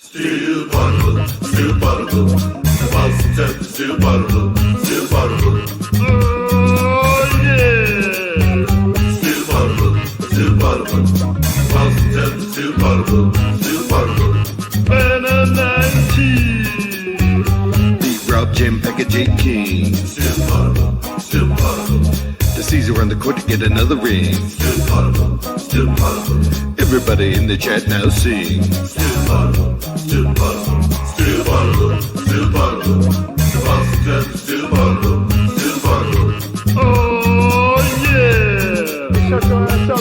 Still Poddable, still Poddable. The Boston Celtics still Poddable, still Poddable. Oh yeah! Still Poddable, still Poddable. The Boston Celtics still Poddable, still Poddable. Banner 19. Beat Rob, Jim, Packard, J. King. Still Poddable, still Poddable. The Caesar on the court to get another ring. Still Poddable, still Poddable. Everybody in the chat now sing. Still Poddable, still Poddable. Still Poddable, still Poddable. The Boston Celtics still Poddable, still Poddable. Oh yeah! Shut your ass up,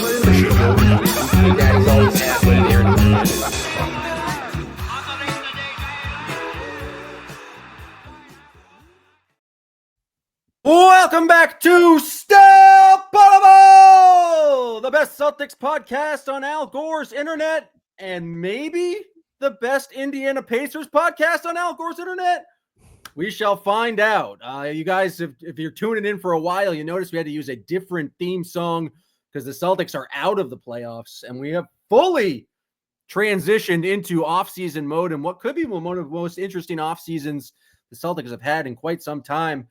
Your daddy's always halfway there. Welcome back to Still Poddable, the best Celtics podcast on Al Gore's internet, and maybe the best Indiana Pacers podcast on Al Gore's internet. We shall find out. You guys, if you're tuning in for a while, you notice we had to use a different theme song because the Celtics are out of the playoffs, and we have fully transitioned into off-season mode, and what could be one of the most interesting off-seasons the Celtics have had in quite some time.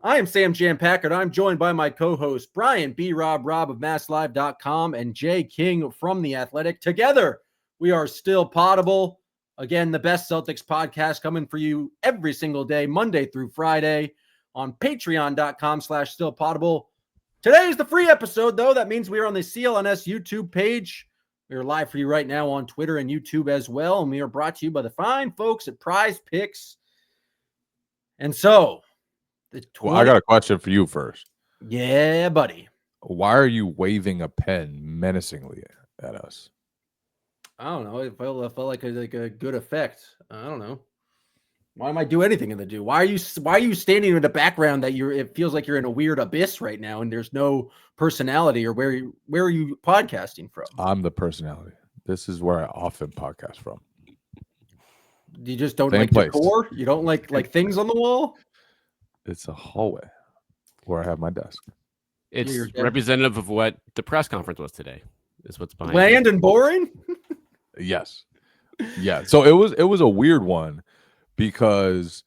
I am Sam Jan Packard. I'm joined by my co-host, Brian B. Robb of MassLive.com and Jay King from The Athletic. Together, we are Still Poddable. Again, the best Celtics podcast coming for you every single day, Monday through Friday on patreon.com/stillpoddable. Today is the free episode, though. That means we are on the CLNS YouTube page. We are live for you right now on Twitter and YouTube as well. And we are brought to you by the fine folks at Prize Picks. And so... Well, I got a question for you first. Yeah, buddy. Why are you waving a pen menacingly at us? I don't know. It felt like a good effect. I don't know. Why am I do anything in the do? Why are you standing in the background that it feels like you're in a weird abyss right now and there's no personality, or where are you podcasting from? I'm the personality. This is where I often podcast from. You just don't Same like place. decor? You don't like things on the wall? It's a hallway where I have my desk. It's representative of what the press conference was today. Is what's behind bland and boring. Yes. Yeah. So it was a weird one because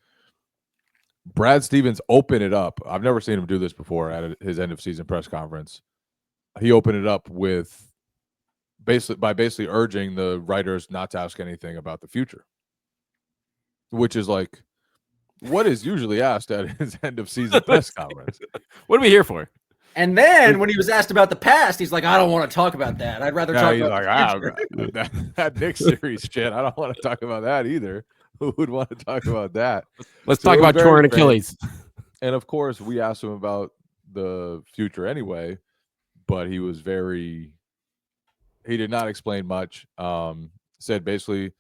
Brad Stevens opened it up. I've never seen him do this before at his end of season press conference. He opened it up with basically urging the writers not to ask anything about the future, which is like what is usually asked at his end of season press conference. What are we here for? And then when he was asked about the past, he's like, I don't want to talk about that. I'd rather talk about that Knicks series shit. I don't want to talk about that either. Who would want to talk about that? Let's talk about torn Achilles. And of course, we asked him about the future anyway, but he did not explain much. Said basically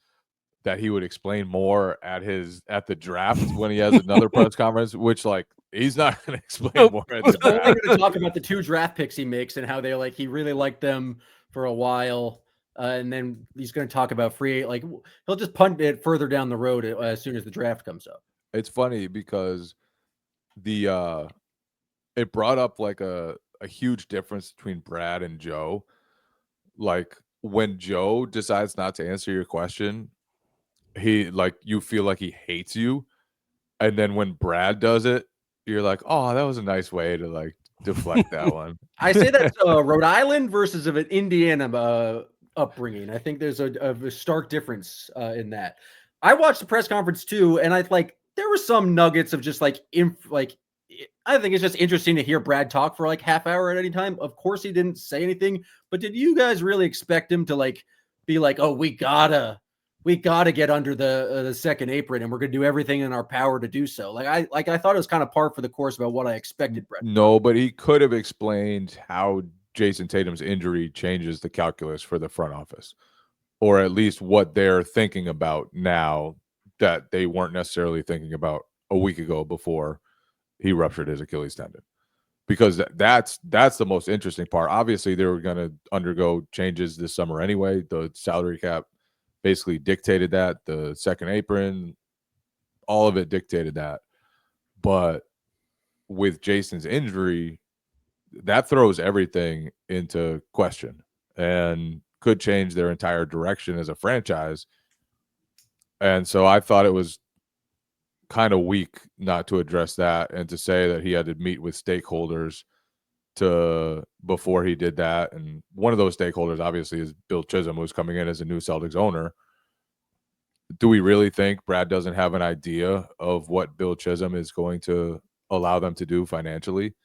that he would explain more at the draft when he has another press conference, which like he's not going to explain more at the He's draft. only going to talk about the 2 draft picks he makes and how he really liked them for a while. And then he's going to talk about he'll just punt it further down the road as soon as the draft comes up. It's funny because it brought up like a huge difference between Brad and Joe. Like when Joe decides not to answer your question, you feel like he hates you. And then when Brad does it, you're like, oh, that was a nice way to like deflect that one. I say that's Rhode Island versus of an Indiana upbringing. I think there's a stark difference in that. I watched the press conference too, and there were some nuggets of just I think it's just interesting to hear Brad talk for like half hour at any time. Of course, he didn't say anything, but did you guys really expect him to be like, oh, we gotta get under the second apron, and we're gonna do everything in our power to do so? I thought it was kind of par for the course about what I expected, Brett. No, but he could have explained how Jason Tatum's injury changes the calculus for the front office, or at least what they're thinking about now that they weren't necessarily thinking about a week ago before he ruptured his Achilles tendon. Because that's the most interesting part. Obviously, they were going to undergo changes this summer anyway. The salary cap basically dictated that. The second apron, all of it dictated that. But with Jason's injury, that throws everything into question and could change their entire direction as a franchise And so I thought it was kind of weak not to address that and to say that he had to meet with stakeholders before he did that. And one of those stakeholders obviously is Bill Chisholm, who's coming in as a new Celtics owner. Do we really think Brad doesn't have an idea of what Bill Chisholm is going to allow them to do financially?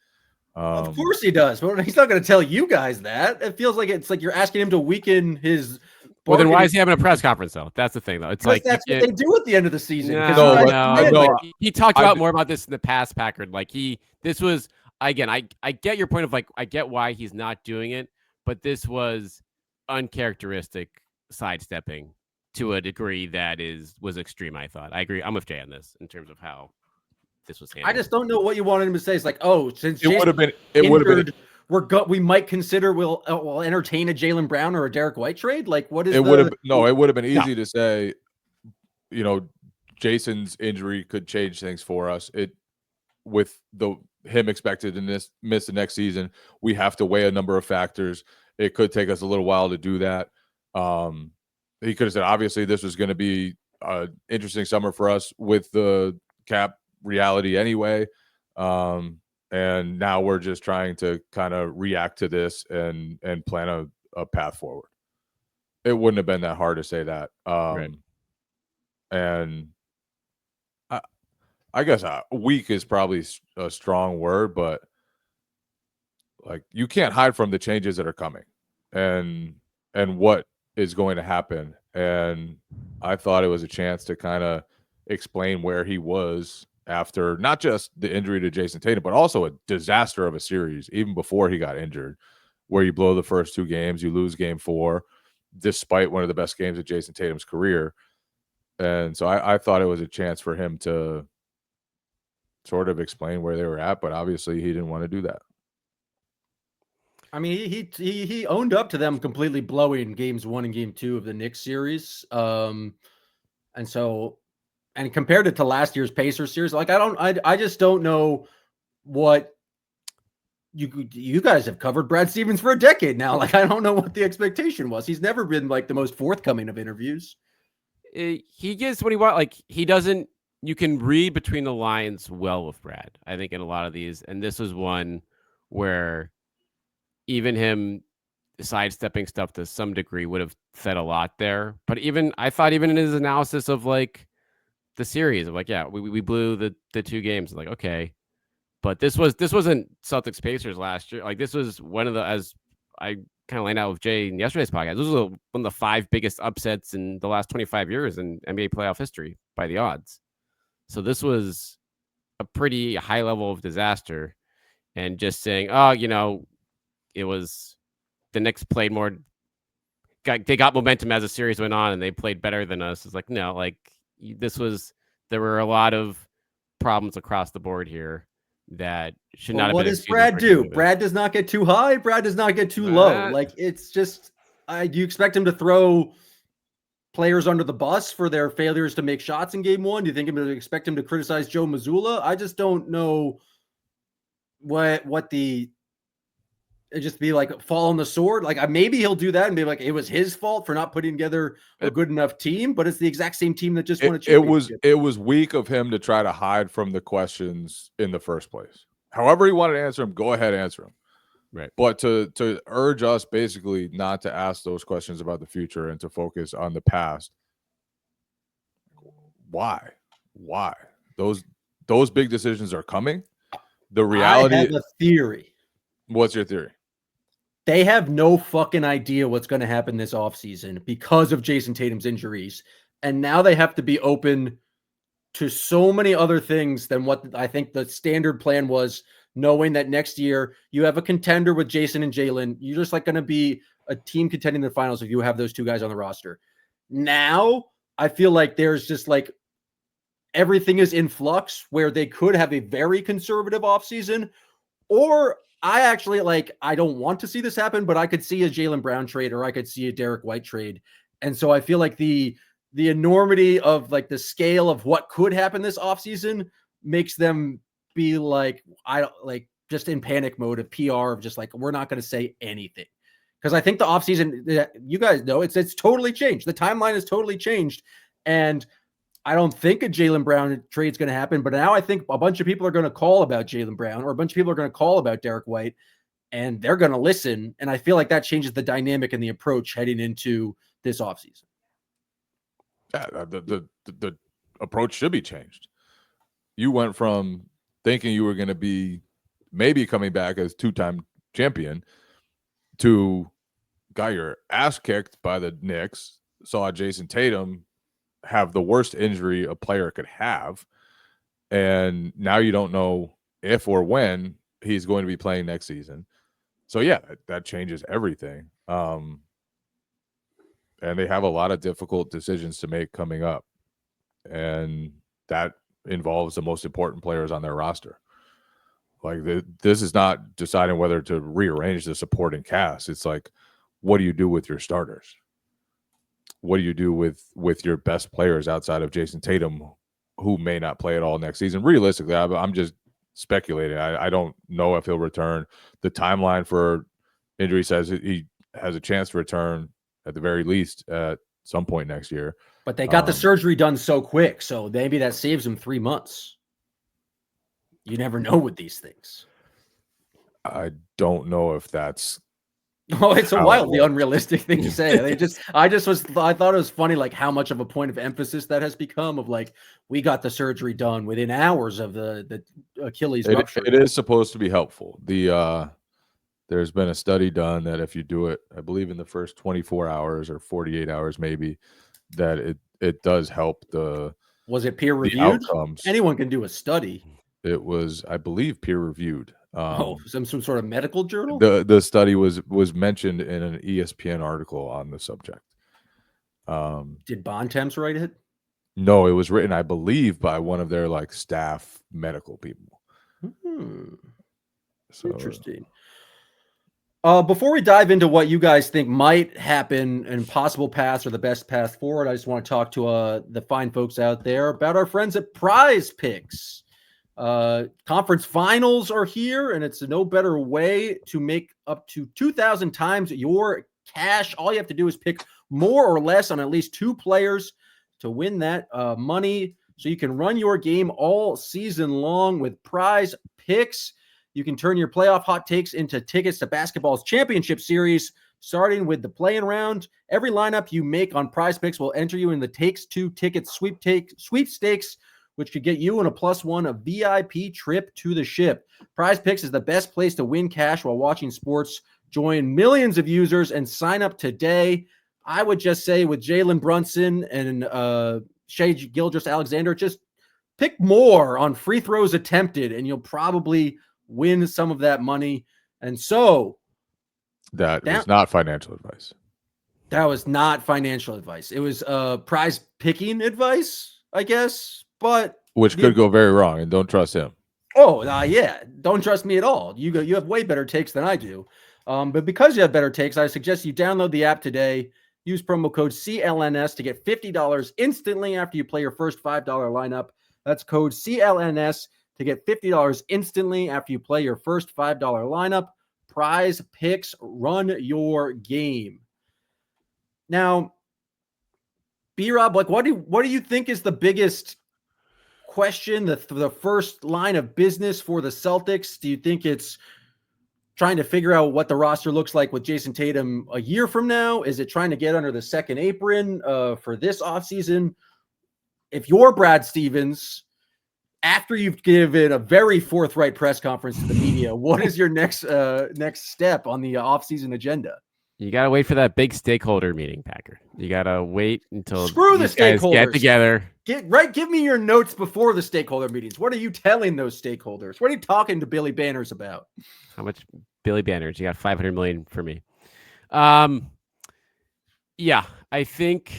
Of course he does. But he's not going to tell you guys that. It feels like it's like you're asking him to weaken his. Well, then why is he having a press conference though? That's the thing, though. It's like that's what they do at the end of the season. He talked about more about this in the past, Packard. Like this was again. I get your point of like I get why he's not doing it, but this was uncharacteristic sidestepping to a degree that was extreme. I thought. I agree. I'm with Jay on this in terms of how this was handled. I just don't know what you wanted him to say. It's like, oh, since it would have been. We might consider we'll entertain a Jaylen Brown or a Derek White trade. Like, what is it? Would have been easy to say, Jason's injury could change things for us. With him expected to miss the next season, we have to weigh a number of factors. It could take us a little while to do that. He could have said, obviously, this was going to be an interesting summer for us with the cap reality anyway. And now we're just trying to kind of react to this and plan a path forward. It wouldn't have been that hard to say that. Right. And I guess weak is probably a strong word, but like you can't hide from the changes that are coming and what is going to happen. And I thought it was a chance to kind of explain where he was after not just the injury to Jason Tatum, but also a disaster of a series, even before he got injured, where you blow the first 2 games, you lose game 4, despite one of the best games of Jason Tatum's career. And so I thought it was a chance for him to sort of explain where they were at, but obviously he didn't want to do that. I mean, he owned up to them completely blowing games 1 and game 2 of the Knicks series. And compared it to last year's Pacers series, like I just don't know what you guys have covered Brad Stevens for a decade now. Like, I don't know what the expectation was. He's never been like the most forthcoming of interviews. He gets what he wants. Like he doesn't, you can read between the lines well with Brad, I think, in a lot of these. And this was one where even him sidestepping stuff to some degree would have said a lot there. But I thought even in his analysis of like the series of like, yeah, we blew the 2 games. Like, okay. But this wasn't Celtics Pacers last year. Like this was one of the, as I kind of laid out with Jay in yesterday's podcast, this was one of the 5 biggest upsets in the last 25 years in NBA playoff history by the odds. So this was a pretty high level of disaster. And just saying, it was the Knicks played more. They got momentum as the series went on, and they played better than us. It's like, no, like there were a lot of problems across the board here that should not have been. What does Brad do? Brad does not get too high. Brad does not get too low. Like it's just, do you expect him to throw players under the bus for their failures to make shots in game 1? Do you think expect him to criticize Joe Mazzulla? I just don't know it just be like fall on the sword. Like maybe he'll do that and be like, it was his fault for not putting together a good enough team, but it's the exact same team that just won a championship. It was weak of him to try to hide from the questions in the first place. However he wanted to answer them, go ahead, answer them. Right. But to urge us basically not to ask those questions about the future and to focus on the past. Why? Those big decisions are coming. The reality. I have a theory. What's your theory? They have no fucking idea what's going to happen this offseason because of Jason Tatum's injuries. And now they have to be open to so many other things than what I think the standard plan was, knowing that next year you have a contender with Jason and Jaylen. You're just like going to be a team contending in the finals if you have those 2 guys on the roster. Now I feel like there's just like everything is in flux where they could have a very conservative offseason, or I actually I don't want to see this happen, but I could see a Jaylen Brown trade or I could see a Derek White trade. And so I feel like the enormity of like the scale of what could happen this offseason makes them be like, just in panic mode of PR of just like, we're not going to say anything. Because I think the offseason, you guys know, it's totally changed. The timeline has totally changed. And I don't think a Jaylen Brown trade's going to happen, but now I think a bunch of people are going to call about Jaylen Brown, or a bunch of people are going to call about Derek White, and they're going to listen. And I feel like that changes the dynamic and the approach heading into this offseason. Yeah, the approach should be changed. You went from thinking you were going to be maybe coming back as two-time champion to got your ass kicked by the Knicks, saw Jason Tatum have the worst injury a player could have, and now you don't know if or when he's going to be playing next season. So yeah, that changes everything. And they have a lot of difficult decisions to make coming up, and that involves the most important players on their roster. Like this is not deciding whether to rearrange the supporting cast. It's like, what do you do with your starters? What do you do with your best players outside of Jason Tatum, who may not play at all next season? Realistically, I'm just speculating. I don't know if he'll return. The timeline for injury says he has a chance to return at the very least at some point next year. But they got the surgery done so quick, so maybe that saves him 3 months. You never know with these things. I don't know if that's. Oh, it's a wildly unrealistic thing to say. I thought it was funny, like how much of a point of emphasis that has become. Of like, we got the surgery done within hours of the Achilles rupture. It is supposed to be helpful. There's been a study done that if you do it, I believe in the first 24 hours or 48 hours, maybe, that it does help the. Was it peer reviewed? Outcomes. Anyone can do a study. It was, I believe, peer reviewed. Some sort of medical journal. The study was mentioned in an ESPN article on the subject. Did Bontemps write it? No, it was written, I believe, by one of their like staff medical people. So interesting. Before we dive into what you guys think might happen and possible paths or the best path forward, I just want to talk to the fine folks out there about our friends at Prize Picks. Conference finals are here, and it's no better way to make up to 2,000 times your cash. All you have to do is pick more or less on at least 2 players to win that money, so you can run your game all season long with Prize Picks. You can turn your playoff hot takes into tickets to basketball's championship series, starting with the play-in round. Every lineup you make on Prize Picks will enter you in the Takes 2 Tickets sweepstakes, which could get you and a +1 a VIP trip to the ship. Prize Picks is the best place to win cash while watching sports. Join millions of users and sign up today. I would just say with Jalen Brunson and Shai Gilgeous-Alexander, just pick more on free throws attempted, and you'll probably win some of that money. And so that was not financial advice. That was not financial advice. It was prize picking advice, I guess. But which could go very wrong, and don't trust him. Oh, yeah. Don't trust me at all. You have way better takes than I do. But because you have better takes, I suggest you download the app today. Use promo code CLNS to get $50 instantly after you play your first $5 lineup. That's code CLNS to get $50 instantly after you play your first $5 lineup. Prize Picks, run your game. Now, B-Rob, like what do you think is the biggest question, the first line of business for the Celtics? Do you think it's trying to figure out what the roster looks like with Jason Tatum a year from now? Is it trying to get under the second apron for this offseason? If you're Brad Stevens, after you've given a very forthright press conference to the media, what is your next step on the offseason agenda? You got to wait for that big stakeholder meeting, Packard. You got to wait until Screw the stakeholders. Get together. Give me your notes before the stakeholder meetings. What are you telling those stakeholders? What are you talking to Billy Banners about? How much Billy Banners? You got $500 million for me. Yeah, I think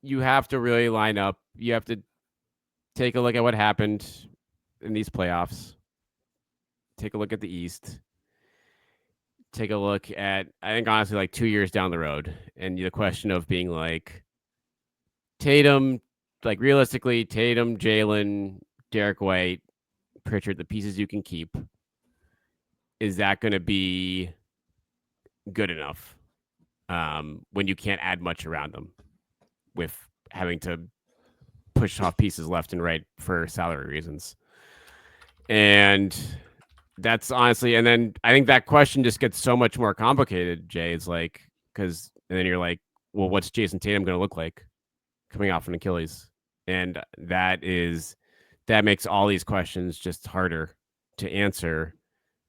you have to really line up. You have to take a look at what happened in these playoffs. Take a look at the East. Take a look at, I think, honestly, like 2 years down the road. And the question of being like Tatum, like realistically, Tatum, Jalen, Derek White, Pritchard, the pieces you can keep. Is that going to be good enough when you can't add much around them with having to pushed off pieces left and right for salary reasons. And that's honestly, and then I think that question just gets so much more complicated, Jay. It's like, and then you're like, well, what's Jason Tatum going to look like coming off an Achilles? And that makes all these questions just harder to answer.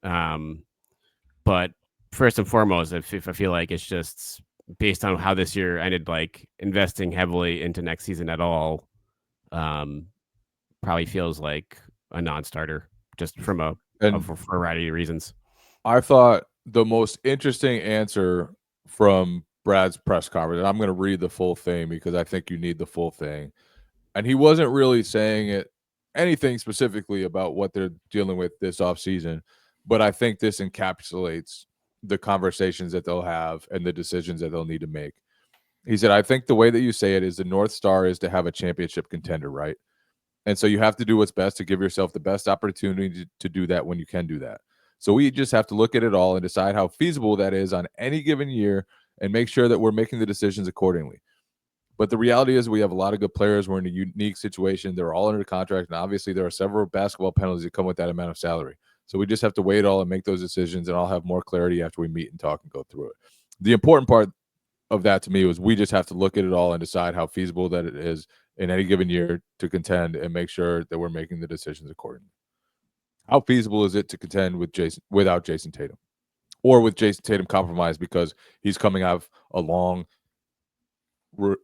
But first and foremost, if I feel like it's just based on how this year ended, like investing heavily into next season at all, probably feels like a non-starter just from for a variety of reasons. I thought the most interesting answer from Brad's press conference, and I'm going to read the full thing because I think you need the full thing. And he wasn't really saying anything specifically about what they're dealing with this offseason, but I think this encapsulates the conversations that they'll have and the decisions that they'll need to make. He said, I think the way that you say it is the North Star is to have a championship contender, right? And so you have to do what's best to give yourself the best opportunity to do that when you can do that. So we just have to look at it all and decide how feasible that is on any given year and make sure that we're making the decisions accordingly. But the reality is we have a lot of good players. We're in a unique situation. They're all under contract. And obviously there are several basketball penalties that come with that amount of salary. So we just have to weigh it all and make those decisions. And I'll have more clarity after we meet and talk and go through it. The important part of that to me was we just have to look at it all and decide how feasible that it is in any given year to contend and make sure that we're making the decisions accordingly. How feasible is it to contend without Jason Tatum, or with Jason Tatum compromised because he's coming out of a long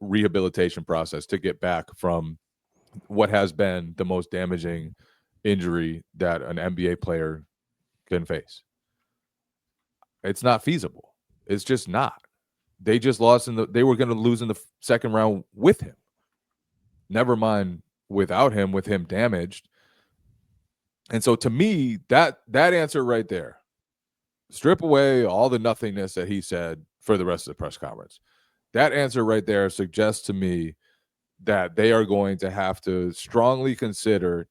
rehabilitation process to get back from what has been the most damaging injury that an NBA player can face? It's not feasible. It's just not. They just lost they were going to lose in the second round with him. Never mind without him, with him damaged. And so to me, that answer right there, strip away all the nothingness that he said for the rest of the press conference. That answer right there suggests to me that they are going to have to strongly consider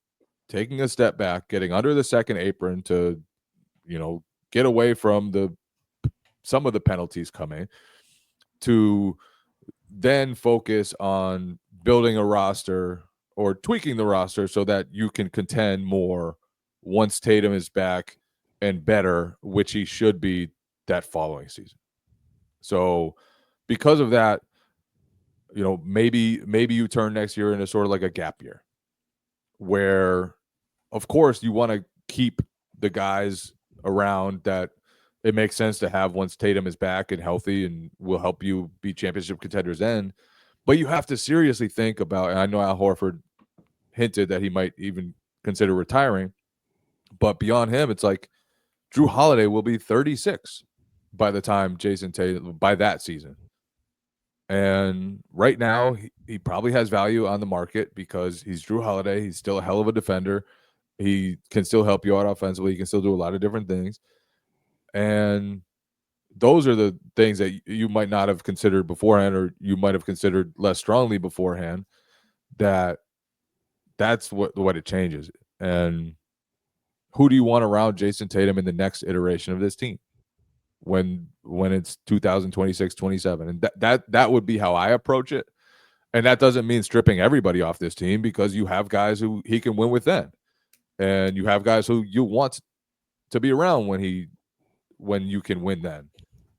taking a step back, getting under the second apron to, get away from some of the penalties coming, to then focus on building a roster or tweaking the roster so that you can contend more once Tatum is back and better, which he should be that following season. So because of that, maybe you turn next year into sort of like a gap year where, of course, you want to keep the guys around that it makes sense to have once Tatum is back and healthy and will help you be championship contenders then. But you have to seriously think about, and I know Al Horford hinted that he might even consider retiring, but beyond him, it's like Drew Holiday will be 36 by the time Jason Tatum, by that season. And right now, he probably has value on the market because he's Drew Holiday. He's still a hell of a defender. He can still help you out offensively. He can still do a lot of different things. And those are the things that you might not have considered beforehand, or you might have considered less strongly beforehand, that's what it changes. And who do you want around Jason Tatum in the next iteration of this team when it's 2026, 27? And that would be how I approach it. And that doesn't mean stripping everybody off this team, because you have guys who he can win with then. And you have guys who you want to be around when you can win then.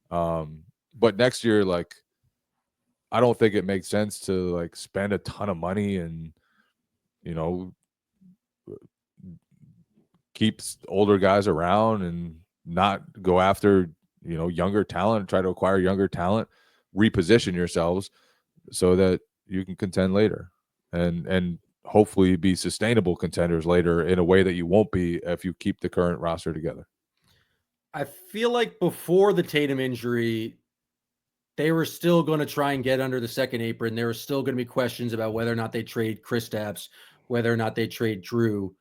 But next year, I don't think it makes sense to spend a ton of money and, keep older guys around and not go after, younger talent, try to acquire younger talent, reposition yourselves so that you can contend later and hopefully be sustainable contenders later in a way that you won't be if you keep the current roster together. I feel like before the Tatum injury, they were still going to try and get under the second apron. There were still going to be questions about whether or not they trade Kristaps, whether or not they trade Drew.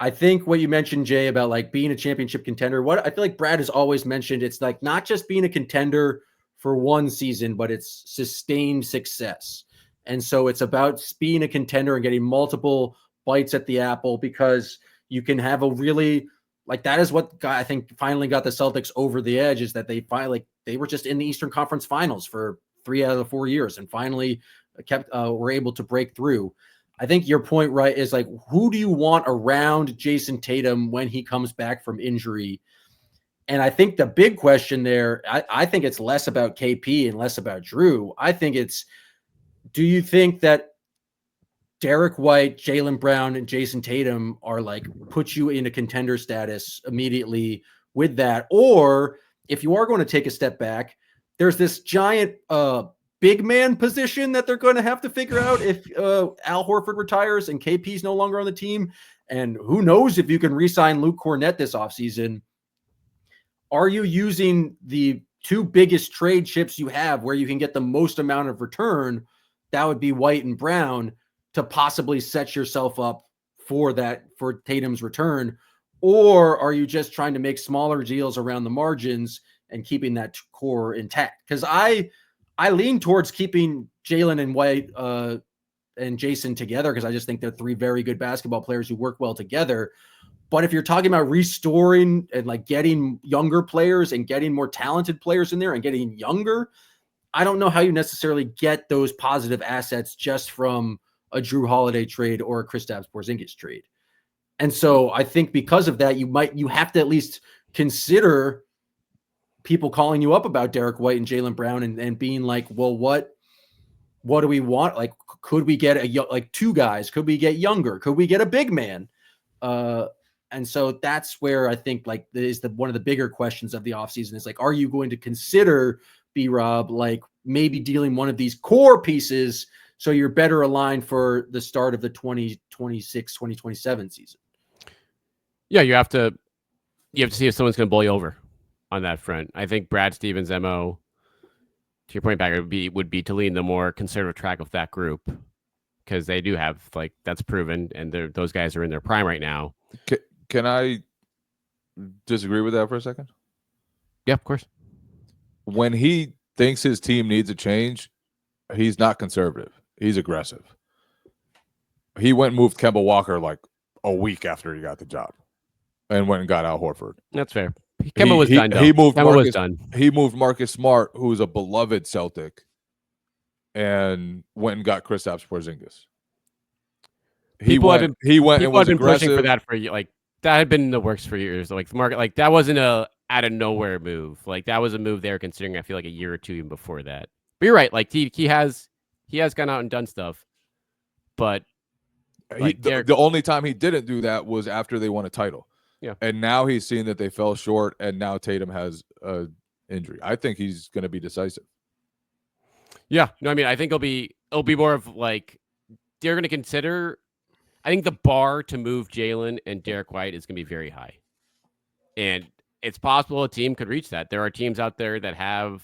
I think what you mentioned, Jay, about being a championship contender, what I feel like Brad has always mentioned, it's not just being a contender for one season, but it's sustained success. And so it's about being a contender and getting multiple bites at the apple, because you can have a really, that is what I think finally got the Celtics over the edge, is that they finally, they were just in the Eastern Conference Finals for 3 out of the 4 years and finally were able to break through. I think your point, right, is like, who do you want around Jason Tatum when he comes back from injury? And I think the big question there, I think it's less about KP and less about Drew. I think it's, do you think that Derek White, Jaylen Brown, and Jason Tatum are like put you into contender status immediately with that? Or if you are going to take a step back, there's this giant big man position that they're going to have to figure out if Al Horford retires and KP's no longer on the team. And who knows if you can re-sign Luke Cornett this offseason. Are you using the two biggest trade chips you have where you can get the most amount of return? That would be White and Brown, to possibly set yourself up for Tatum's return? Or are you just trying to make smaller deals around the margins and keeping that core intact? Because I lean towards keeping Jaylen and White and Jason together, because I just think they're three very good basketball players who work well together. But if you're talking about restoring and like getting younger players and getting more talented players in there and getting younger, I don't know how you necessarily get those positive assets just from a Drew Holiday trade or a Kristaps Porzingis trade. And so I think because of that, you have to at least consider people calling you up about Derek White and Jaylen Brown and being like, well, what do we want? Like, could we get two guys? Could we get younger? Could we get a big man? And so that's where I think like is one of the bigger questions of the offseason is like, are you going to consider, B-Rob, like maybe dealing one of these core pieces so you're better aligned for the start of the 2026, 2027 season? Yeah, you have to see if someone's going to bowl you over on that front. I think Brad Stevens' MO, to your point back, would be to lean the more conservative track of that group, because they do have, like, that's proven, and those guys are in their prime right now. Can I disagree with that for a second? Yeah, of course. When he thinks his team needs a change, he's not conservative. He's aggressive. He went and moved Kemba Walker like a week after he got the job and went and got Al Horford. That's fair. Kemba was done, though. He moved Marcus Smart, who's a beloved Celtic, and went and got Kristaps Porzingis. He went and was aggressive. Pushing for that for like that had been in the works for years. Like the market, like that wasn't a out of nowhere move. Like that was a move they were considering, I feel like, a year or two even before that. But you're right. Like he has gone out and done stuff, but like the only time he didn't do that was after they won a title. Yeah, and now he's seen that they fell short, and now Tatum has an injury. I think he's going to be decisive. Yeah, no, I mean, I think it'll be more of like they're going to consider. I think the bar to move Jaylen and Derek White is going to be very high, and it's possible a team could reach that. There are teams out there that have,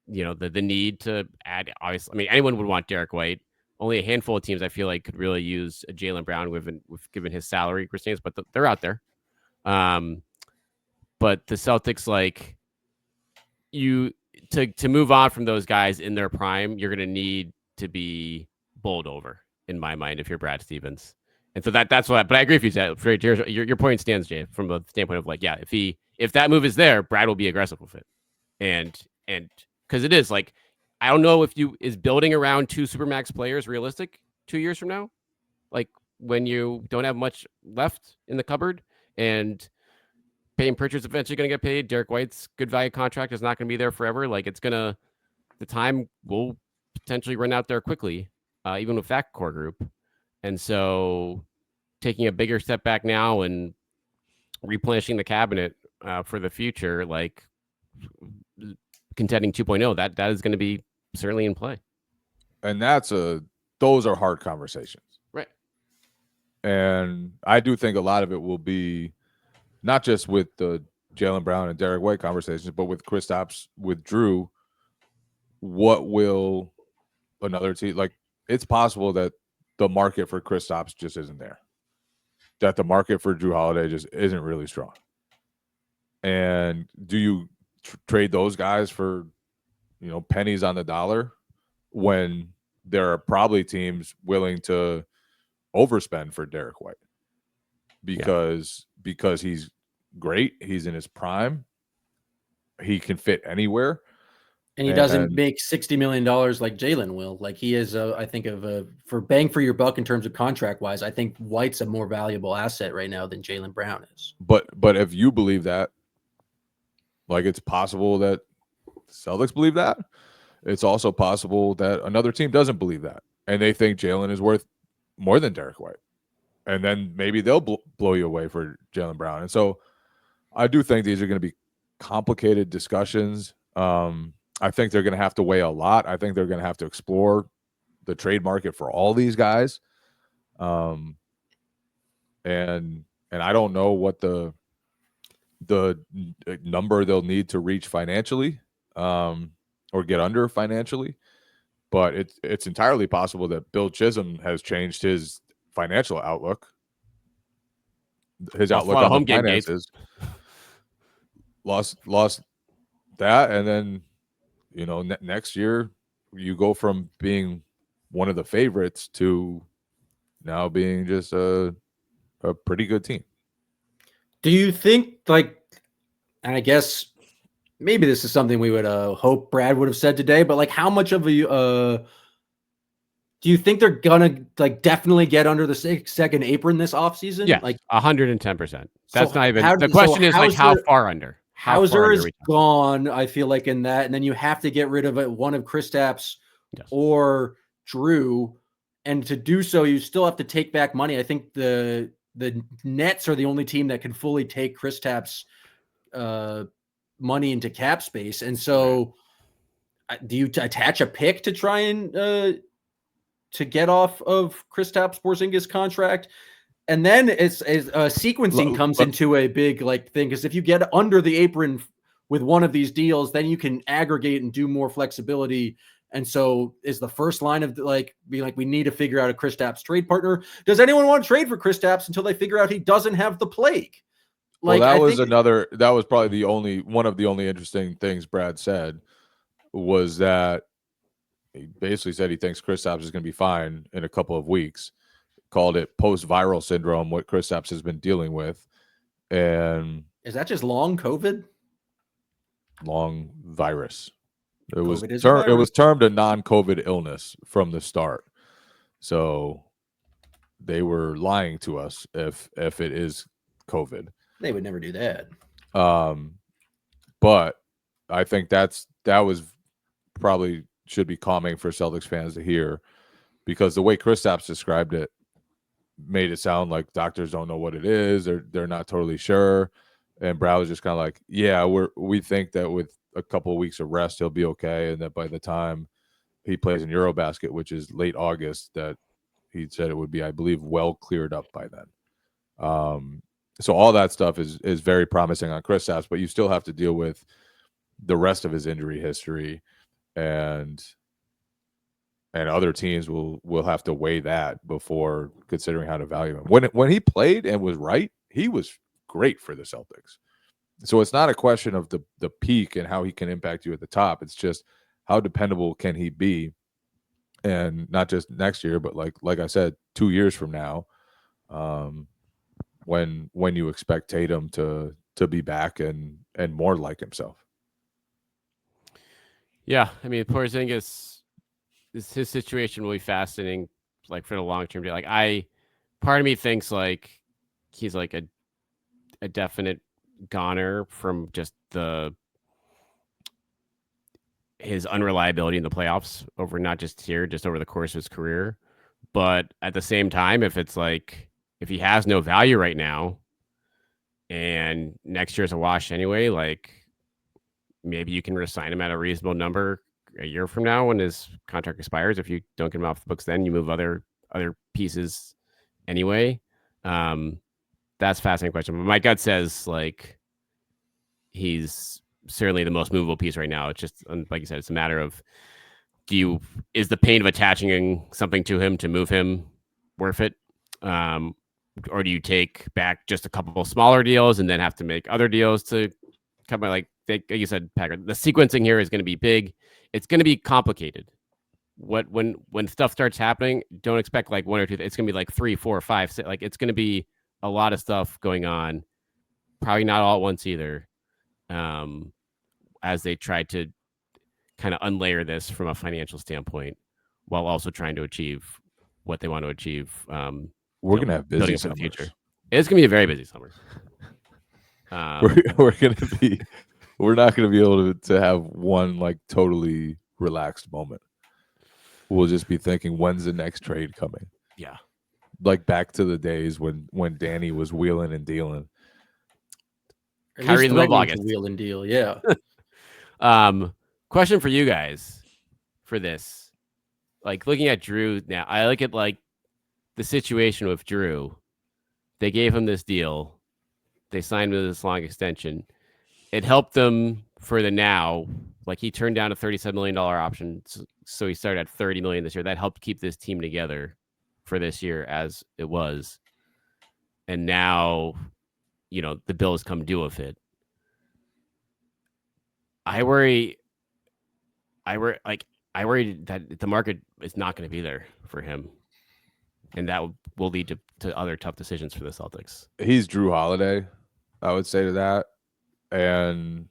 the need to add. Obviously, I mean, anyone would want Derek White. Only a handful of teams I feel like could really use a Jaylen Brown with given his salary restraints, but they're out there. But the Celtics, like to move on from those guys in their prime, you're going to need to be bowled over, in my mind, if you're Brad Stevens. And so that's what. But I agree with you. Your point stands, Jay, from a standpoint of like, yeah, if that move is there, Brad will be aggressive with it, and because it is like, I don't know if is building around two Supermax players realistic 2 years from now, like when you don't have much left in the cupboard and Payton Pritchard's eventually going to get paid. Derek White's good value contract is not going to be there forever. Like the time will potentially run out there quickly, even with that core group. And so taking a bigger step back now and replenishing the cabinet for the future, like contending 2.0, that is going to be certainly in play. And those are hard conversations. Right. And I do think a lot of it will be not just with the Jaylen Brown and Derek White conversations, but with Kristaps, with Drew. What will another team, like, it's possible that the market for Kristaps just isn't there, that the market for Drew Holiday just isn't really strong. And do you trade those guys for, pennies on the dollar when there are probably teams willing to overspend for Derek White because he's great, he's in his prime, he can fit anywhere, And he doesn't make $60 million like Jalen will. Like he is, I think, for bang for your buck in terms of contract wise. I think White's a more valuable asset right now than Jaylen Brown is. But if you believe that, like it's possible that Celtics believe that. It's also possible that another team doesn't believe that, and they think Jalen is worth more than Derek White, and then maybe they'll blow you away for Jaylen Brown. And so, I do think these are going to be complicated discussions. I think they're going to have to weigh a lot. I think they're going to have to explore the trade market for all these guys. And I don't know what the number they'll need to reach financially, or get under financially. But it's entirely possible that Bill Chisholm has changed his financial outlook. His outlook on the finances. Lost that, and then next year you go from being one of the favorites to now being just a pretty good team. Do you think, and I guess maybe this is something we would hope Brad would have said today, but how much of a do you think they're gonna definitely get under the second apron this offseason? Yeah, 110%. That's not even the question. Is how far under? Hauser is gone, I feel like, in that, and then you have to get rid of one of Kristaps or Drew, and to do so, you still have to take back money. I think the Nets are the only team that can fully take Kristaps' money into cap space, and so do you attach a pick to try and to get off of Kristaps Porzingis' contract? And then it's sequencing comes into a big thing, because if you get under the apron with one of these deals, then you can aggregate and do more flexibility. And so is the first line of being we need to figure out a Kristaps trade partner. Does anyone want to trade for Kristaps until they figure out he doesn't have the plague? That was probably one of the only interesting things Brad said, was that he basically said he thinks Kristaps is going to be fine in a couple of weeks. Called it post-viral syndrome, what Kristaps has been dealing with. And is that just long COVID? Long virus. It was termed a non-COVID illness from the start. So they were lying to us if it is COVID. They would never do that. But I think that was probably should be calming for Celtics fans to hear, because the way Kristaps described it made it sound like doctors don't know what it is. They're not totally sure. And Brad was just kind of like, yeah, we think that with a couple of weeks of rest, he'll be okay. And that by the time he plays in Eurobasket, which is late August, that he said it would be, I believe, well cleared up by then. So all that stuff is very promising on Kristaps, but you still have to deal with the rest of his injury history, and other teams will have to weigh that before considering how to value him. When he played and was right, he was great for the Celtics. So it's not a question of the peak and how he can impact you at the top. It's just how dependable can he be, and not just next year, but like I said, 2 years from now, when you expect Tatum to be back and more like himself. Yeah, I mean, Porzingis, his situation will be fascinating, for the long term. Part of me thinks he's a definite goner from just his unreliability in the playoffs over not just here, just over the course of his career. But at the same time, if he has no value right now, and next year's a wash anyway, maybe you can resign him at a reasonable number a year from now when his contract expires. If you don't get him off the books, then you move other pieces anyway. That's a fascinating question. But my gut says he's certainly the most movable piece right now. It's just, like you said, it's a matter of, is the pain of attaching something to him to move him worth it? Or do you take back just a couple of smaller deals and then have to make other deals to come by? Like you said, Packard, the sequencing here is going to be big. It's going to be complicated. When stuff starts happening, don't expect one or two. It's going to be 3, 4, 5, 6. It's going to be a lot of stuff going on. Probably not all at once either. As they try to kind of unlayer this from a financial standpoint while also trying to achieve what they want to achieve. We're going to have busy building up for the summers. future. It's going to be a very busy summer. We're going to be, we're not going to be able to have one like totally relaxed moment. We'll just be thinking, when's the next trade coming? Yeah. Like back to the days when Danny was wheeling and dealing. Kyrie in the middle of August. Wheel and deal, yeah. Question for you guys for this. Like looking at Drew now, I look at like the situation with Drew. They gave him this deal. They signed him to this long extension. It helped them for the now. Like he turned down a $37 million option. So he started at $30 million this year. That helped keep this team together for this year as it was. And now, you know, the Bills come due with it. I worry that the market is not going to be there for him. And that will lead to other tough decisions for the Celtics. He's Drew Holiday, I would say to that. And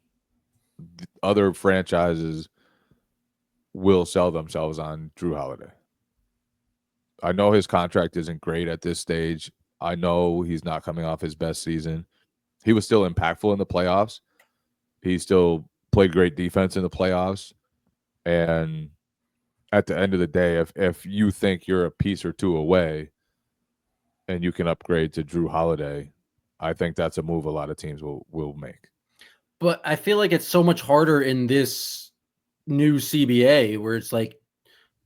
other franchises will sell themselves on Drew Holiday. I know his contract isn't great at this stage. I know he's not coming off his best season. He was still impactful in the playoffs. He still played great defense in the playoffs. And at the end of the day, if you think you're a piece or two away and you can upgrade to Drew Holiday, I think that's a move a lot of teams will make. But I feel like it's so much harder in this new CBA where it's like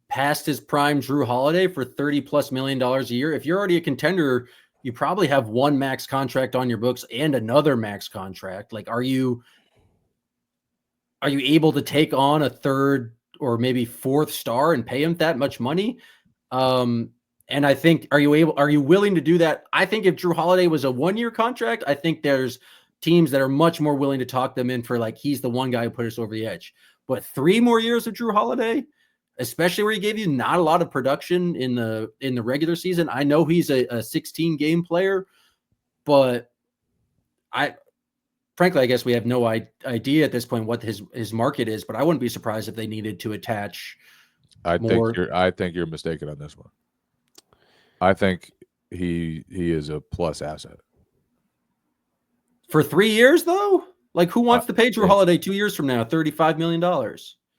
past his prime Drew Holiday for $30+ million a year. If you're already a contender, you probably have one max contract on your books and another max contract. Like, are you able to take on a third or maybe fourth star and pay him that much money? And I think, are you willing to do that? I think if Drew Holiday was a 1-year contract, I think there's teams that are much more willing to talk them in for like, he's the one guy who put us over the edge. But 3 more years of Drew Holiday, especially where he gave you not a lot of production in the regular season. I know he's a 16 game player, but frankly, I guess we have no idea at this point what his market is, but I wouldn't be surprised if they needed to attach more. I think you're mistaken on this one. I think he is a plus asset. For 3 years, though? Like, who wants to pay Drew Holiday 2 years from now, $35 million?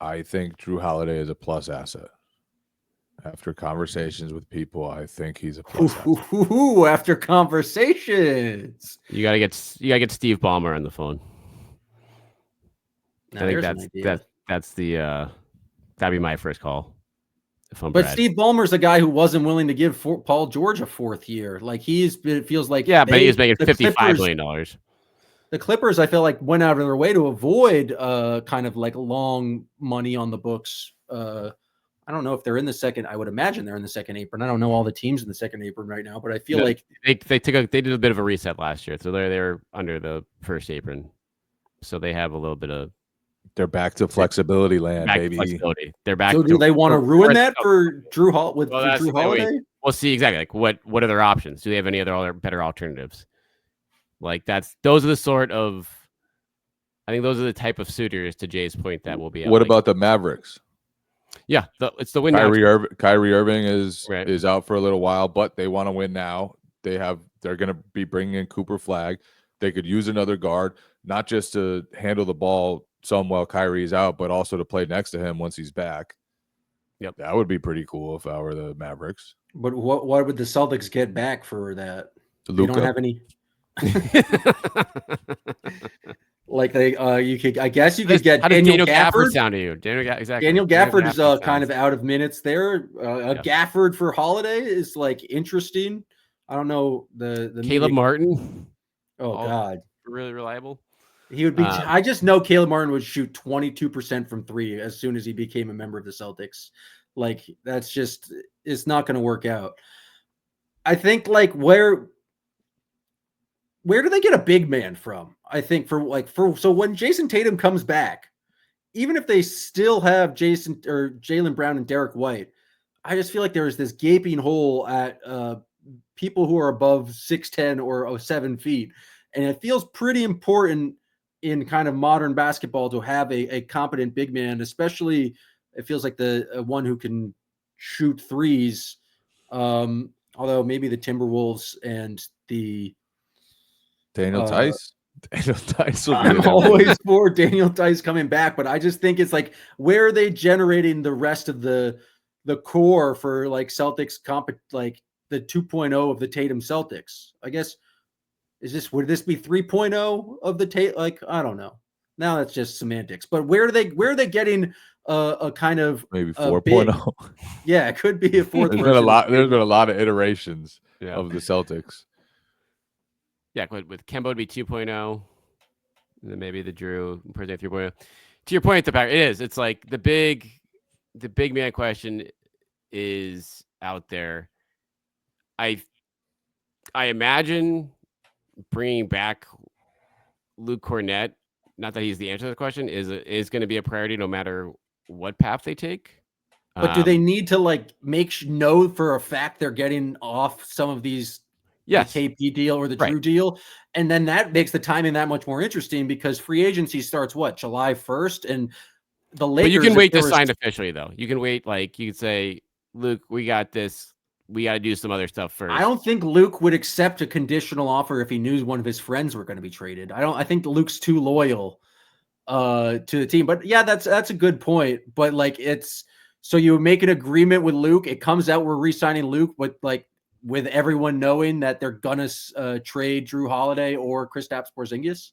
I think Drew Holiday is a plus asset. After conversations with people, I think he's a plus asset. After conversations. You gotta get Steve Ballmer on the phone. Now, I think that'd be my first call. But Brad. Steve Ballmer's a guy who wasn't willing to give Paul George a 4th year. Like it feels like but he was making $55 million. The Clippers, I feel like, went out of their way to avoid kind of like long money on the books. I don't know if they're in the second. I would imagine they're in the second apron. I don't know all the teams in the second apron right now, but I feel like they did a bit of a reset last year, so they're under the first apron, so they have a little bit of. They're back to flexibility land, baby. They're back. So do they want to ruin that for Drew Holiday? We'll see exactly. Like what are their options? Do they have any other better alternatives? Like those are the sort of. I think those are the type of suitors, to Jay's point, that will be. What about the Mavericks? Yeah, it's the win. Kyrie Irving is out for a little while, but they want to win now. They're going to be bringing in Cooper Flagg. They could use another guard, not just to handle the ball some while Kyrie's out, but also to play next to him once he's back. Yep, that would be pretty cool if I were the Mavericks. But what would the Celtics get back for that? Luka. You don't have any. Like you could, I guess you could get Daniel Gafford. Sound to you, exactly. Daniel Gafford is kind of out of minutes there. Gafford for Holiday is like interesting. I don't know the Caleb Martin. Oh God, really reliable. He would be. I just know Caleb Martin would shoot 22% from 3 as soon as he became a member of the Celtics. Like that's just, it's not going to work out. I think like where do they get a big man from? I think so when Jason Tatum comes back, even if they still have Jaylen Brown and Derek White, I just feel like there is this gaping hole at people who are above 6'10" or 7 feet. And it feels pretty important in kind of modern basketball to have a competent big man, especially it feels like the one who can shoot threes. Although maybe the Timberwolves and the Daniel Tice. Daniel Tice will be I'm always for Daniel Tice coming back, but I just think it's like, where are they generating the rest of the core for like Celtics like the 2.0 of the Tatum Celtics? I guess would this be 3.0 of the Tatum? Like, I don't know. Now that's just semantics. But where are they getting a kind of maybe 4.0? Yeah, it could be a fourth. There's been a lot of iterations of the Celtics. Yeah, with Kemba would be 2.0, and then maybe the Drew 3.0. To your point, it's like the big man question is out there. I imagine bringing back Luke Cornett, not that he's the answer to the question, is going to be a priority no matter what path they take. But do they need to like know for a fact they're getting off some of these? Yes. The KP deal or the Drew deal. And then that makes the timing that much more interesting, because free agency starts July 1st, and the Lakers. But you can wait to sign officially, though. You can wait, like you could say, Luke, we got this. We got to do some other stuff first. I don't think Luke would accept a conditional offer if he knew one of his friends were going to be traded. I think Luke's too loyal to the team. But yeah, that's a good point. But like, so you make an agreement with Luke. It comes out we're re-signing Luke, but like, with everyone knowing that they're gonna trade Drew Holiday or Kristaps Porzingis.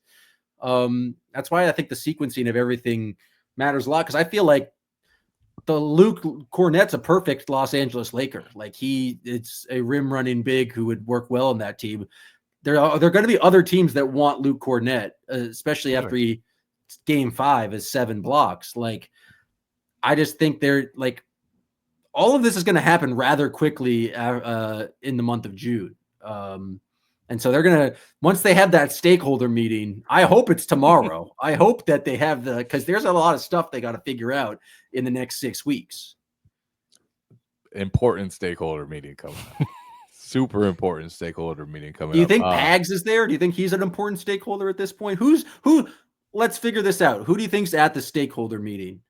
That's why I think the sequencing of everything matters a lot, because I feel like the Luke Cornett's a perfect Los Angeles Laker. Like it's a rim running big who would work well in that team. There are going to be other teams that want Luke Cornett, especially after game 5 is 7 blocks. Like, I just think they're like, all of this is going to happen rather quickly in the month of June. And so they're going to, once they have that stakeholder meeting, I hope it's tomorrow. I hope that they have because there's a lot of stuff they got to figure out in the next 6 weeks. Important stakeholder meeting coming up. Super important stakeholder meeting coming up. Do you think Pags is there? Do you think he's an important stakeholder at this point? Who? Let's figure this out. Who do you think's at the stakeholder meeting?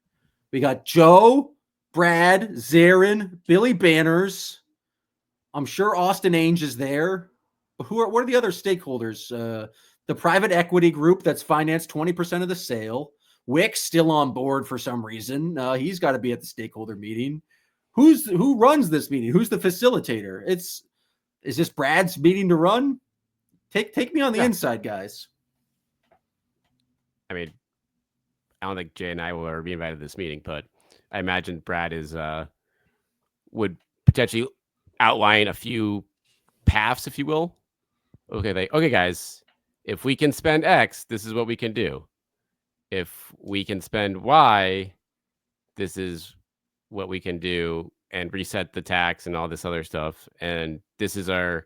We got Joe, Brad, Zarin, Billy Banners. I'm sure Austin Ainge is there. What are the other stakeholders? The private equity group that's financed 20% of the sale. Wick's still on board for some reason. He's got to be at the stakeholder meeting. Who runs this meeting? Who's the facilitator? Is this Brad's meeting to run? Take me on the inside, guys. I mean, I don't think Jay and I will be invited to this meeting, but I imagine Brad would potentially outline a few paths, if you will. Okay, guys, if we can spend X, this is what we can do. If we can spend Y, this is what we can do, and reset the tax and all this other stuff. And these are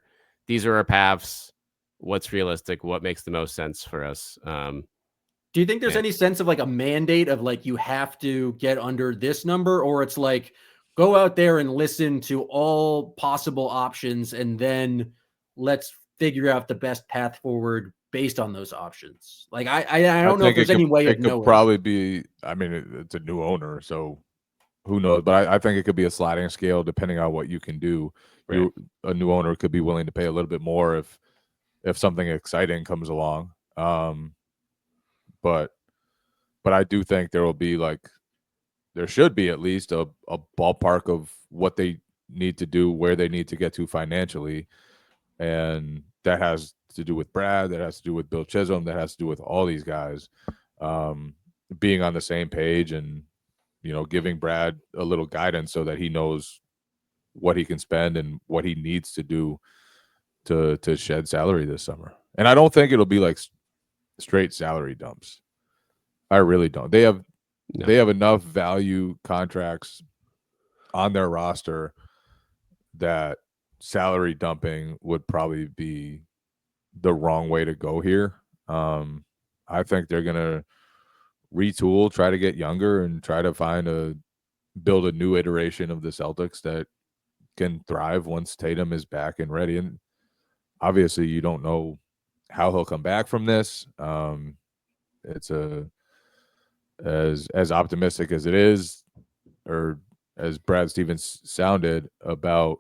our paths. What's realistic? What makes the most sense for us? Do you think there's any sense of like a mandate of like, you have to get under this number, or it's like, go out there and listen to all possible options, and then let's figure out the best path forward based on those options? Like, I don't know if there's any way of knowing. It could probably be, I mean, it's a new owner, so who knows? But I think it could be a sliding scale depending on what you can do. Right. A new owner could be willing to pay a little bit more if something exciting comes along. But I do think there should be at least a ballpark of what they need to do, where they need to get to financially. And that has to do with Brad, that has to do with Bill Chisholm, that has to do with all these guys being on the same page, and, giving Brad a little guidance so that he knows what he can spend and what he needs to do to shed salary this summer. And I don't think it'll be like straight salary dumps. I really don't. They have enough value contracts on their roster that salary dumping would probably be the wrong way to go here. I think they're gonna retool, try to get younger, and try to build a new iteration of the Celtics that can thrive once Tatum is back and ready. And obviously, you don't know how he'll come back from this. it's a as optimistic as it is, or as Brad Stevens sounded about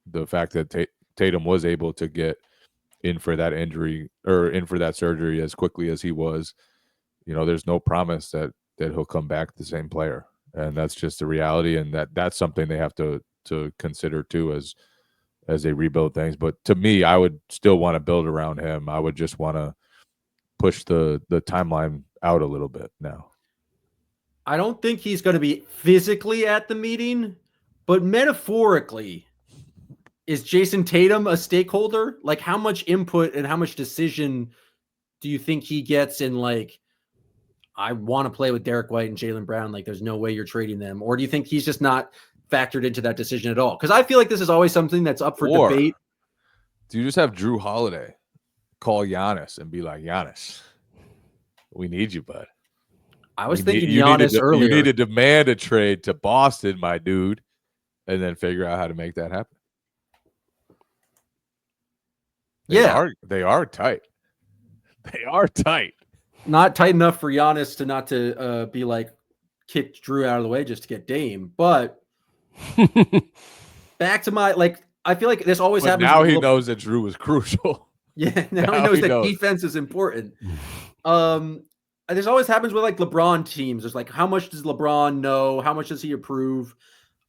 the fact that Tatum was able to get in for that injury or in for that surgery as quickly as he was, there's no promise that he'll come back the same player, and that's just the reality, and that's something they have to consider too as they rebuild things. But to me, I would still want to build around him. I would just want to push the timeline out a little bit now. I don't think he's going to be physically at the meeting, but metaphorically, is Jason Tatum a stakeholder? Like, how much input and how much decision do you think he gets in, like, I want to play with Derek White and Jaylen Brown, like, there's no way you're trading them? Or do you think he's just not factored into that decision at all? Because I feel like this is always something that's up for debate. Do you just have Drew Holiday call Giannis and be like, Giannis, we need you, bud? I was thinking Giannis earlier. You need to demand a trade to Boston, my dude, and then figure out how to make that happen. They are tight. They are tight. Not tight enough for Giannis not to be like kicked Drew out of the way just to get Dame. But back to my, like, I feel like this always happens. Now he knows that Drew was crucial. Yeah, now he knows that defense is important. This always happens with, like, LeBron teams. There's like, how much does LeBron know? How much does he approve?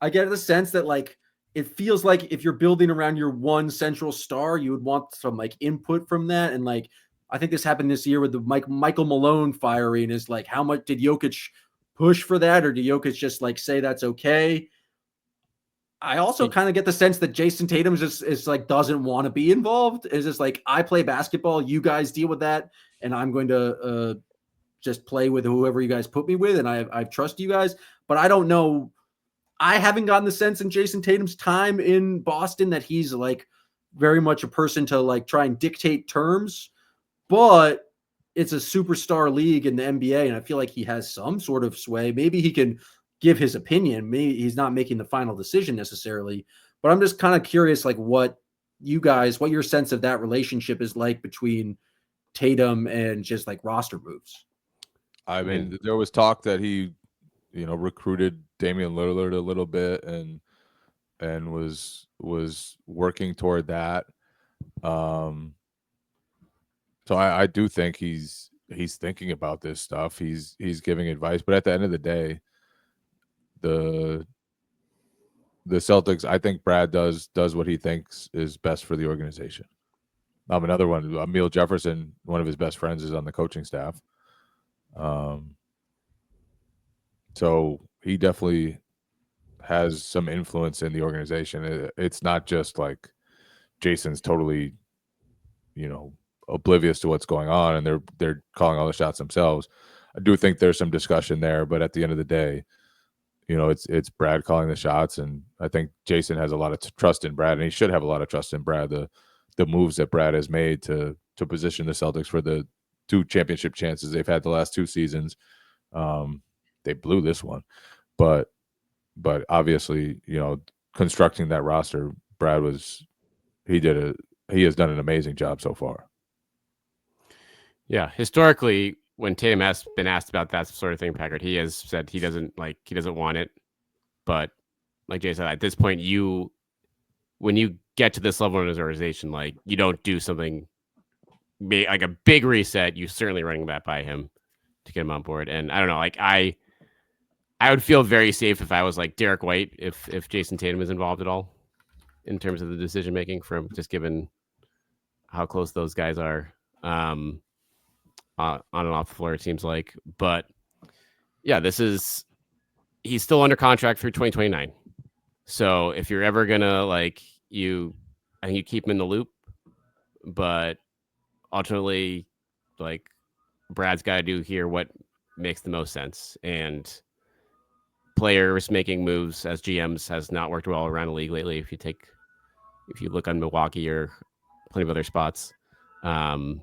I get the sense that, like, it feels like if you're building around your one central star, you would want some, like, input from that. And, like, I think this happened this year with the Michael Malone firing. Is like, how much did Jokic push for that, or did Jokic just, like, say that's okay? I also kind of get the sense that Jason Tatum is like, doesn't want to be involved. It's just like, I play basketball, you guys deal with that, and I'm going to just play with whoever you guys put me with, and I trust you guys. But I don't know. I haven't gotten the sense in Jason Tatum's time in Boston that he's, like, very much a person to, like, try and dictate terms. But it's a superstar league in the NBA, and I feel like he has some sort of sway. Maybe he can give his opinion. Maybe he's not making the final decision necessarily, but I'm just kind of curious, like, what your sense of that relationship is like between Tatum and just, like, roster moves. I mean, there was talk that he, recruited Damian Lillard a little bit and was working toward that. So I do think he's thinking about this stuff. He's giving advice, but at the end of the day, the Celtics, I think Brad does what he thinks is best for the organization. Another one, Emil Jefferson, one of his best friends, is on the coaching staff. So he definitely has some influence in the organization. It's not just like Jason's totally, oblivious to what's going on and they're calling all the shots themselves. I do think there's some discussion there, but at the end of the day, it's Brad calling the shots, and I think Jason has a lot of trust in Brad, and he should have a lot of trust in Brad. The moves that Brad has made to position the Celtics for the 2 championship chances they've had the last 2 seasons. They blew this one, but obviously, constructing that roster, Brad he has done an amazing job so far. Yeah, historically, when Tatum has been asked about that sort of thing, Packard, he has said he doesn't want it. But like Jay said, at this point, when you get to this level in his organization, like, you don't do something like a big reset. You certainly running that by him to get him on board. And I don't know, like, I would feel very safe if I was like Derek White, if Jason Tatum is involved at all in terms of the decision making, from just given how close those guys are on and off the floor, it seems like. But yeah, he's still under contract through 2029. So if you're ever gonna, like, I think you keep him in the loop, but ultimately, like, Brad's got to do here what makes the most sense. And players making moves as GMs has not worked well around the league lately. If you look on Milwaukee or plenty of other spots. And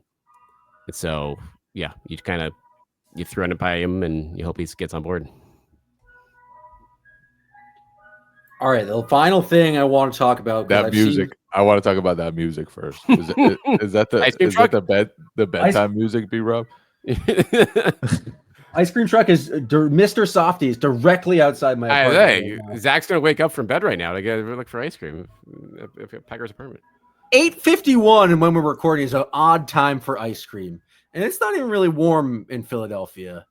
so, yeah, you throw it by him and you hope he gets on board. All right, the final thing I want to talk about, that music. I want to talk about that music first. Is that the bedtime music, B-Rob? Ice cream truck is Mr. Softy is directly outside my apartment. Zach's gonna wake up from bed right now to go look for ice cream if Packer's apartment. 8:51, and when we're recording is an odd time for ice cream, and it's not even really warm in Philadelphia.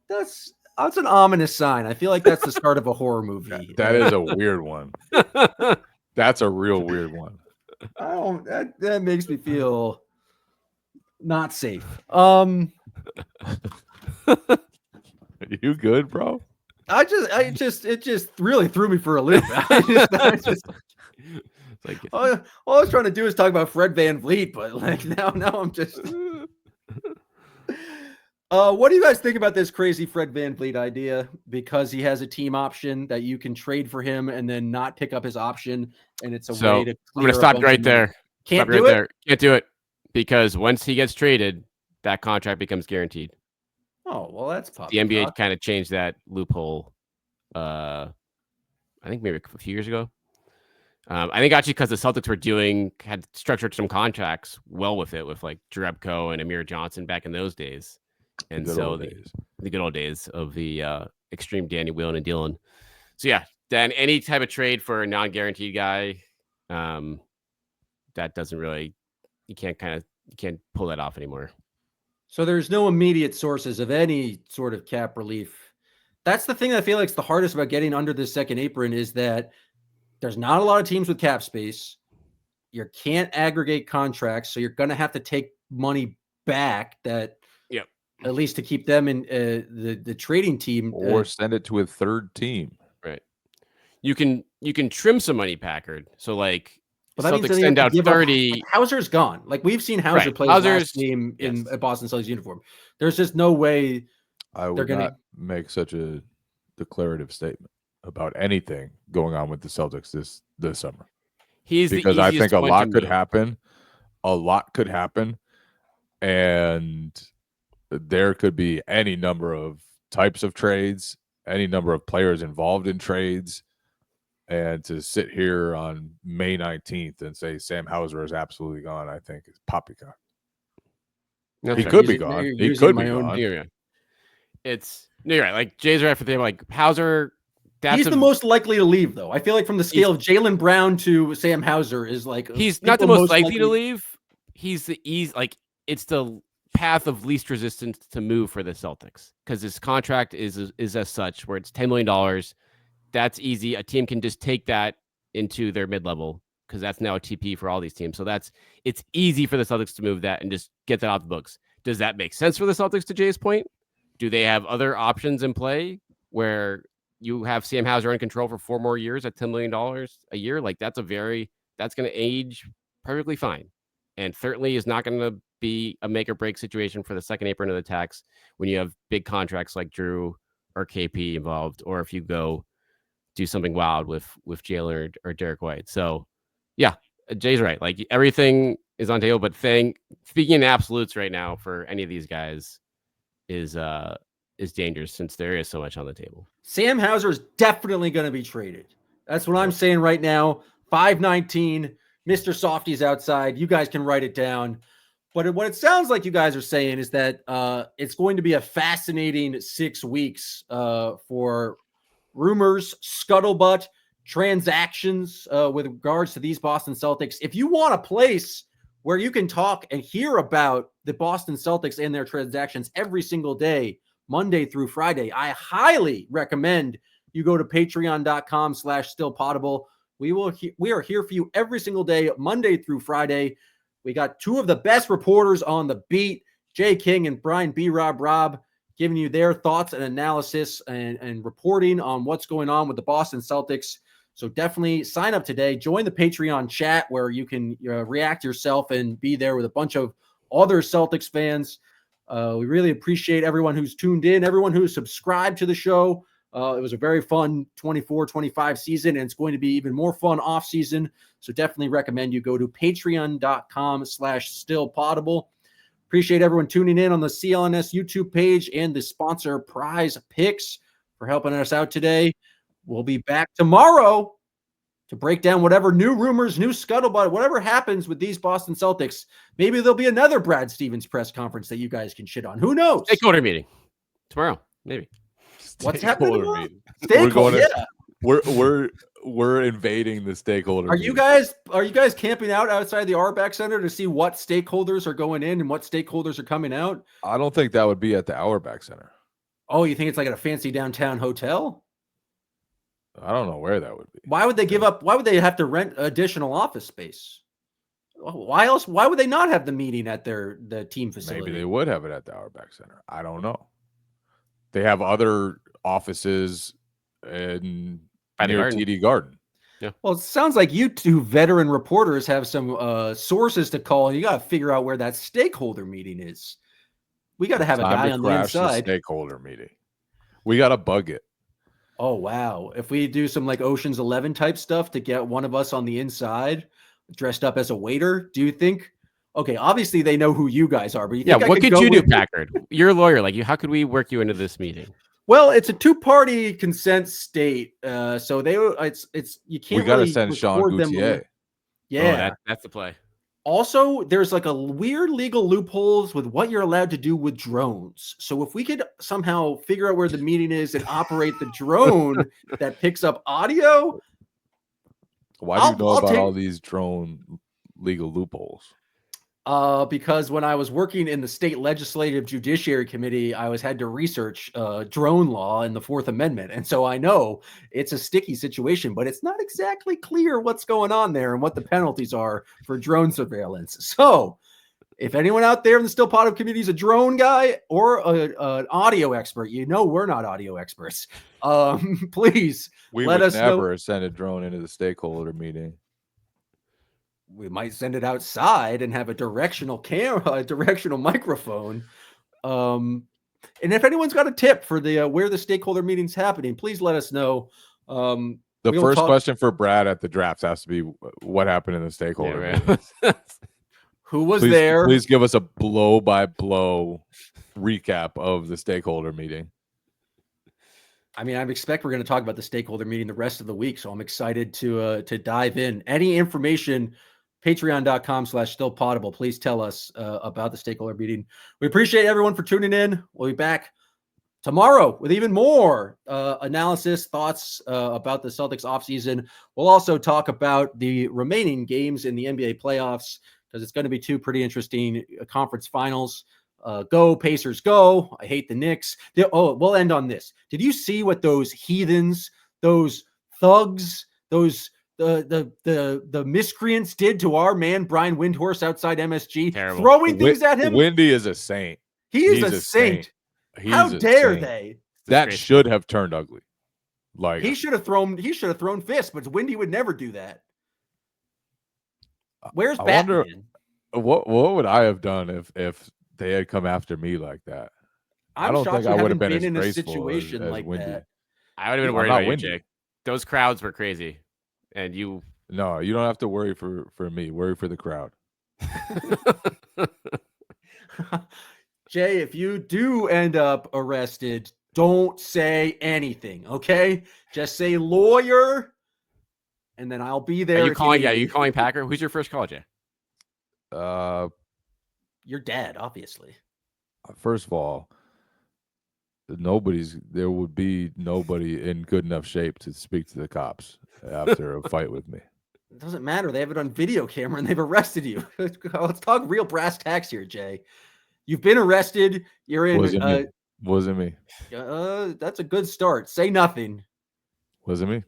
That's an ominous sign. I feel like that's the start of a horror movie. That is a weird one. That's a real weird one. That makes me feel not safe. You good, bro? It just really threw me for a loop. All I was trying to do is talk about Fred VanVleet, but like now I'm just. What do you guys think about this crazy Fred VanVleet idea? Because he has a team option that you can trade for him and then not pick up his option, and it's a way to. I'm going to stop right there. Can't do it. Can't do it because once he gets traded, that contract becomes guaranteed. Oh well, that's the NBA kind of changed that loophole. I think maybe a few years ago. I think actually because the Celtics had structured some contracts well with it, with like Jerebko and Amir Johnson back in those days. And so the good old days of the extreme Danny Whelan and Dillon. So yeah, then any type of trade for a non-guaranteed guy, that doesn't really, you can't pull that off anymore. So there's no immediate sources of any sort of cap relief. That's the thing that I feel like is the hardest about getting under the second apron is that there's not a lot of teams with cap space. You can't aggregate contracts, so you're going to have to take money back that at least to keep them in the trading team, or send it to a third team. Right. You can trim some money, Packard. So like, but that Celtics send out 30. Hauser's gone. Like we've seen Hauser play his last game in a Boston Celtics uniform. There's just no way I would not make such a declarative statement about anything going on with the Celtics this summer. Because I think a lot could happen. A lot could happen, and there could be any number of types of trades, any number of players involved in trades. And to sit here on May 19th and say Sam Hauser is absolutely gone, I think is poppycock. He could be gone. He could be gone. You're right. Like Jay's right for the like Hauser. He's the most likely to leave, though. I feel like from the scale of Jaylen Brown to Sam Hauser is like he's not the most likely to leave. He's the it's the path of least resistance to move for the Celtics because his contract is as such where it's $10 million. That's easy. A team can just take that into their mid-level because that's now a TP for all these teams. So it's easy for the Celtics to move that and just get that off the books. Does that make sense for the Celtics, to Jay's point? Do they have other options in play where you have Sam Hauser in control for 4 more years at $10 million a year? Like that's going to age perfectly fine. And certainly is not going to be a make or break situation for the second apron of the tax when you have big contracts like Drew or KP involved, or if you go do something wild with Jalen or Derek White. So yeah, Jay's right. Like everything is on table, but speaking in absolutes right now for any of these guys is dangerous since there is so much on the table. Sam Hauser is definitely going to be traded. That's what I'm saying right now. 519, Mr. Softy's outside. You guys can write it down. But what it sounds like you guys are saying is that it's going to be a fascinating 6 weeks for rumors, scuttlebutt, transactions with regards to these Boston Celtics. If you want a place where you can talk and hear about the Boston Celtics and their transactions every single day, Monday through Friday, I highly recommend you go to patreon.com/stillpoddable. We are here for you every single day, Monday through Friday. We got 2 of the best reporters on the beat, Jay King and Brian B. Robb, giving you their thoughts and analysis and reporting on what's going on with the Boston Celtics. So definitely sign up today. Join the Patreon chat where you can react yourself and be there with a bunch of other Celtics fans. We really appreciate everyone who's tuned in, everyone who's subscribed to the show. It was a very fun 24-25 season, and it's going to be even more fun off season. So definitely recommend you go to patreon.com/stillpoddable. Appreciate everyone tuning in on the CLNS YouTube page and the sponsor Prize Picks for helping us out today. We'll be back tomorrow to break down whatever new rumors, new scuttlebutt, whatever happens with these Boston Celtics. Maybe there'll be another Brad Stevens press conference that you guys can shit on. Who knows? Stakeholder meeting tomorrow, maybe. What's happening tomorrow? Meeting. Stakeholder, yeah. We're invading the stakeholder. Are you guys camping out outside the Auerbach Center to see what stakeholders are going in and what stakeholders are coming out? I don't think that would be at the Auerbach Center. Oh, you think it's like at a fancy downtown hotel? I don't know where that would be. Why would they give up? Why would they have to rent additional office space? Why else? Why would they not have the meeting at the team facility? Maybe they would have it at the Auerbach Center. I don't know. They have other offices near TD Garden. Yeah. Well, it sounds like you two veteran reporters have some sources to call, and you got to figure out where that stakeholder meeting is. We got to have a guy on the inside. Stakeholder meeting. We got to bug it. Oh, wow. If we do some like Ocean's 11 type stuff to get one of us on the inside dressed up as a waiter, do you think? Okay, obviously they know who you guys are, but you think what could you do, Packard? You're a lawyer. Like, how could we work you into this meeting? Well, it's a two-party consent state, so it's you can't. We got to really send Sean Gauthier. Yeah, that's the play. Also, there's like a weird legal loopholes with what you're allowed to do with drones. So if we could somehow figure out where the meeting is and operate the drone that picks up audio. Why do you know about all these drone legal loopholes? Because when I was working in the state legislative judiciary committee, I had to research drone law and the Fourth Amendment. And so I know it's a sticky situation, but it's not exactly clear what's going on there and what the penalties are for drone surveillance. So if anyone out there in the Still Poddable community is a drone guy or an audio expert, we're not audio experts. Please let us know. We would never send a drone into the stakeholder meeting. We might send it outside and have a directional camera, a directional microphone. And if anyone's got a tip for the where the stakeholder meeting's happening, please let us know. The first question for Brad at the draft has to be what happened in the stakeholder meeting. Who was there? Please give us a blow-by-blow recap of the stakeholder meeting. I mean, I expect we're going to talk about the stakeholder meeting the rest of the week, so I'm excited to dive in. Any information, patreon.com/stillpoddable. Please tell us about the stakeholder meeting. We appreciate everyone for tuning in. We'll be back tomorrow with even more analysis, thoughts about the Celtics offseason. We'll also talk about the remaining games in the NBA playoffs because it's going to be two pretty interesting conference finals. Go Pacers, go. I hate the Knicks. We'll end on this. Did you see what those heathens, those thugs, those the miscreants did to our man Brian Windhorst outside MSG? Terrible. Throwing things at him. Windy is a saint. He's a saint. How dare they? That should have turned ugly. Like he should have thrown fists, but Windy would never do that. Where's Batman? What would I have done if they had come after me like that? I don't think I would have been in a situation like Windy. that. I would have been worried about you, Jake. Those crowds were crazy. And you... No, you don't have to worry for me. Worry for the crowd. Jay, if you do end up arrested, don't say anything, okay? Just say lawyer, and then I'll be there. Are you calling Packer? Who's your first call, Jay? Your dad, obviously. First of all, there would be nobody in good enough shape to speak to the cops after a fight with me. It doesn't matter. They have it on video camera and they've arrested you. Let's talk real brass tacks here, Jay. You've been arrested. You're in. Wasn't me. That's a good start. Say nothing. Wasn't me.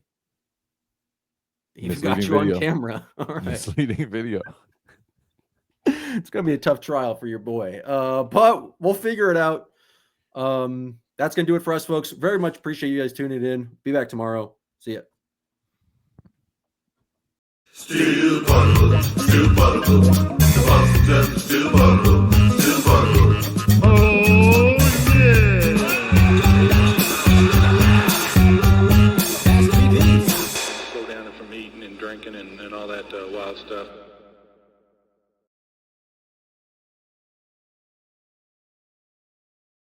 He's got you on camera. All right. Misleading video. It's going to be a tough trial for your boy. But we'll figure it out. That's going to do it for us, folks. Very much appreciate you guys tuning in. Be back tomorrow. See ya. Still Poddable, still Poddable. The Boston Celtics, still Poddable, still Poddable. Oh, yeah. Slow down from eating and drinking and all that wild stuff.